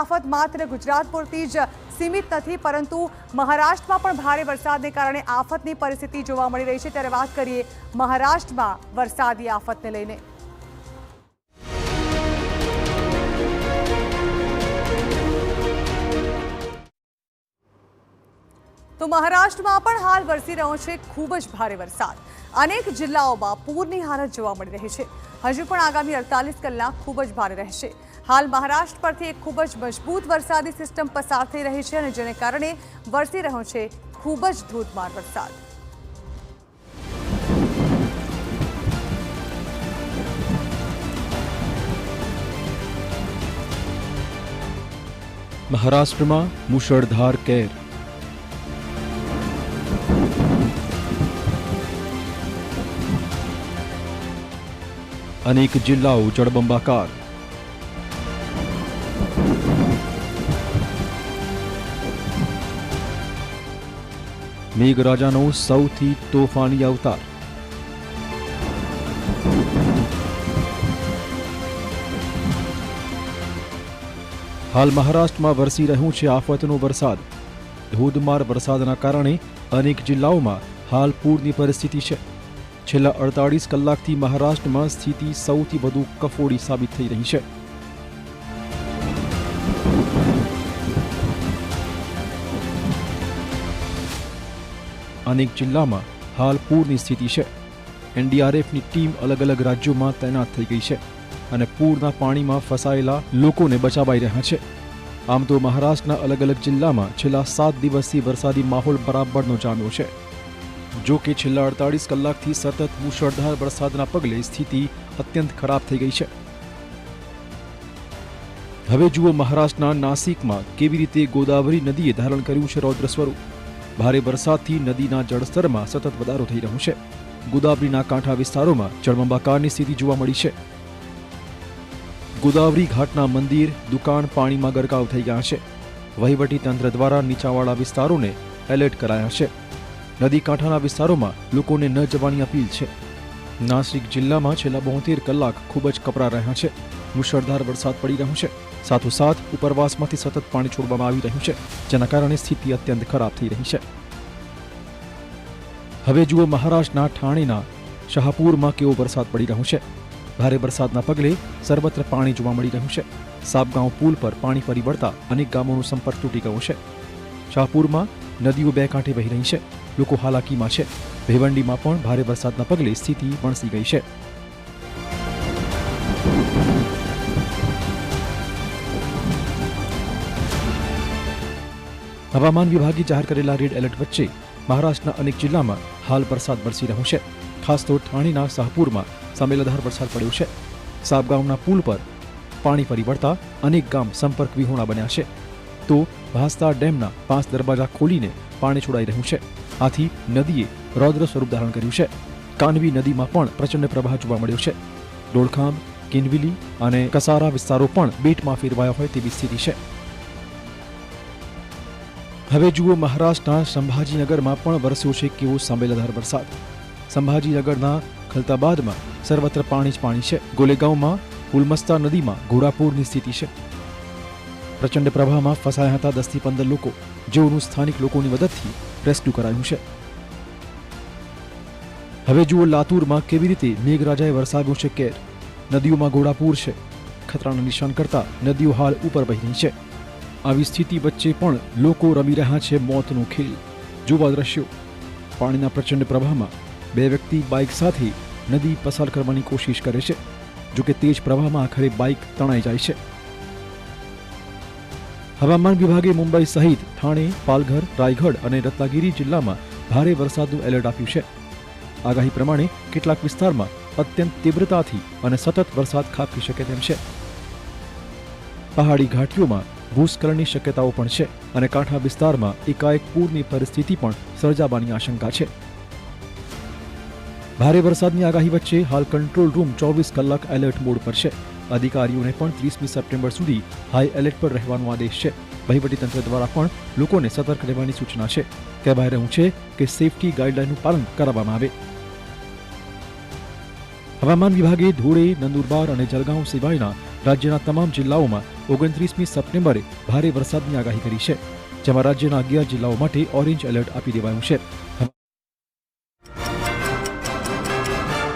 આફત માત્ર ગુજરાત પૂરતી જ સીમિત નથી, પરંતુ મહારાષ્ટ્રમાં પણ ભારે વરસાદને કારણે આફતની પરિસ્થિતિ જોવા મળી રહી છે। ત્યારે વાત કરીએ મહારાષ્ટ્રમાં વરસાદી આફતને લઈને। તો મહારાષ્ટ્રમાં પણ હાલ વરસી રહ્યો છે ખૂબ જ ભારે વરસાદ। અનેક જિલ્લાઓમાં પૂરની હાલત જોવા મળી રહી છે। હજુ પણ આગામી 48 કલાક ખૂબ જ ભારે રહેશે। હાલ મહારાષ્ટ્ર પરથી એક ખૂબ જ મજબૂત વરસાદી સિસ્ટમ પસાર થઈ રહી છે અને જેને કારણે વરસી રહ્યો છે ખૂબ જ ધોધમાર વરસાદ। મહારાષ્ટ્રમાં મુશળધાર કેર। અનેક જિલ્લાઓ જળબંબાકાર। મેઘરાજાનો સૌથી તોફાની અવતાર। હાલ મહારાષ્ટ્રમાં વરસી રહ્યું છે આફતનો વરસાદ। ધોધમાર વરસાદના કારણે અનેક જિલ્લાઓમાં હાલ પૂરની પરિસ્થિતિ છે। છેલ્લા 48 કલાકથી મહારાષ્ટ્રમાં સ્થિતિ સૌથી વધુ કફોડી સાબિત થઈ રહી છે। અનેક જિલ્લામાં હાલ પૂરની સ્થિતિ છે। એનડીઆરએફની ટીમ અલગ અલગ રાજ્યોમાં તૈનાત થઈ ગઈ છે અને પૂરના પાણીમાં ફસાયેલા લોકોને બચાવાઈ રહ્યા છે। આમ તો મહારાષ્ટ્રના અલગ અલગ જિલ્લામાં છેલ્લા 7 દિવસથી વરસાદી માહોલ બરાબરનો જામ્યો છે। જો કે છેલ્લા 48 કલાકથી સતત મુશળધાર વરસાદના પગલે સ્થિતિ અત્યંત ખરાબ થઈ ગઈ છે। હવે જુઓ મહારાષ્ટ્રના નાસિકમાં કેવી રીતે ગોદાવરી નદીએ ધારણ કર્યું છે રૌદ્ર સ્વરૂપ। ભારે વરસાદથી નદીના જળસ્તરમાં સતત વધારો થઈ રહ્યો છે। ગોદાવરીના કાંઠા વિસ્તારોમાં જળબંબાકારની સ્થિતિ જોવા મળી છે। ગોદાવરી ઘાટના મંદિર, દુકાન પાણીમાં ગરકાવ થઈ ગયા છે। વહીવટી તંત્ર દ્વારા નીચાણવાળા વિસ્તારોને એલર્ટ કરાયા છે। નદી કાંઠાના વિસ્તારોમાં લોકોને ન જવાની અપીલ છે। નાસિક જિલ્લામાં છેલ્લા 72 કલાક ખૂબ જ કપરા રહ્યા છે। મુશળધાર વરસાદ પડી રહ્યો છે। સાથોસાથ ઉપરવાસમાંથી સતત પાણી છોડવામાં આવી રહ્યું છે, જેના કારણે સ્થિતિ અત્યંત ખરાબ થઈ રહી છે। હવે જુઓ મહારાષ્ટ્રના ઠાણેના શાહપુરમાં કેવો વરસાદ પડી રહ્યો છે। ભારે વરસાદના પગલે સર્વત્ર પાણી જોવા મળી રહ્યું છે। સાબગાંવ પુલ પર પાણી ફરી વળતા અનેક ગામોનો સંપર્ક તૂટી ગયો છે। શાહપુરમાં નદીઓ બે કાંઠે વહી રહી છે। લોકો હાલાકીમાં છે। ભેવંડીમાં પણ ભારે વરસાદના પગલે સ્થિતિ વણસી ગઈ છે। હવામાન વિભાગે જાહેર કરેલા રેડ એલર્ટ વચ્ચે મહારાષ્ટ્રના અનેક જિલ્લામાં હાલ વરસાદ વરસી રહ્યો છે। ખાસ તો ઠાણેના શાહપુરમાં સામેલધાર વરસાદ પડ્યો છે। સાબગાંવના પુલ પર પાણી ફરી વળતા અનેક ગામ સંપર્ક વિહોણા બન્યા છે। તો ભાસ્તા ડેમના 5 દરવાજા ખોલીને પાણી છોડાઈ રહ્યું છે। આથી નદીએ રૌદ્ર સ્વરૂપ ધારણ કર્યું છે। કાનવી નદીમાં પણ પ્રચંડ પ્રવાહ જોવા મળ્યો છે। ડોળખામ, કિનવિલી અને કસારા વિસ્તારો પણ બેટમાં ફેરવાયા હોય તેવી સ્થિતિ છે। હવે જુઓ મહારાષ્ટ્રના સંભાજીનગરમાં પણ વરસ્યો છે કેવો સાંબેલાધાર વરસાદ। સંભાજીનગરના ખલતાબાદમાં સર્વત્ર પાણી જ પાણી છે। ગોલેગાંવમાં ઉલમસ્તા નદીમાં ઘોડાપૂરની સ્થિતિ છે। પ્રચંડ પ્રવાહમાં ફસાયા હતા 10 થી 15 લોકો, જેઓનું સ્થાનિક લોકોની મદદથી રેસ્ક્યુ કરાયું છે। હવે જુઓ લાતુરમાં કેવી રીતે મેઘરાજાએ વરસાવ્યું છે કેર। નદીઓમાં ઘોડાપૂર છે। ખતરાના નિશાન કરતા નદીઓ હાલ ઉપર વહી રહી છે। આવી સ્થિતિ વચ્ચે પણ લોકો રમી રહ્યા છે મોતનો ખેલ। જોવા દ્રશ્યો। પાણીના પ્રચંડ પ્રવાહમાં 2 વ્યક્તિ બાઇક સાથે નદી પસાર કરવાની કોશિશ કરે છે, જોકે તેજ પ્રવાહમાં આખરે બાઇક તણાઈ જાય છે। હવામાન વિભાગે મુંબઈ સહિત ઠાણે, પાલઘર, રાયગઢ અને રત્નાગીરી જિલ્લામાં ભારે વરસાદનું એલર્ટ આપ્યું છે। આગાહી પ્રમાણે કેટલાક વિસ્તારમાં અત્યંત તીવ્રતાથી અને સતત વરસાદ ખાબકી શકે તેમ છે। પહાડી ઘાટીઓમાં ભૂસ્ખલનની શક્યતાઓ પણ છે અને કાંઠા વિસ્તારમાં એકાએક પૂરની પરિસ્થિતિ પણ સર્જાવાની આશંકા છે। ભારે વરસાદની આગાહી વચ્ચે હાલ કંટ્રોલ રૂમ 24 કલાક એલર્ટ મોડ પર છે। અધિકારીઓને પણ 30મી સપ્ટેમ્બર સુધી હાઈ એલર્ટ પર રહેવાનો આદેશ છે। વહીવટીતંત્ર દ્વારા પણ લોકોને સતર્ક રહેવાની સૂચના છે। કહેવાય રહ્યું છે કે સેફટી ગાઈડલાઈનનું પાલન કરાવવામાં આવે। હવામાન વિભાગે ધોળે, નંદુરબાર અને જલગાંવ સિવાયના રાજ્યના તમામ જિલ્લાઓમાં 29મી સપ્ટેમ્બરે ભારે વરસાદની આગાહી કરી છે, જેમાં રાજ્યના 11 જિલ્લાઓ માટે ઓરેન્જ એલર્ટ આપી દેવાયું છે.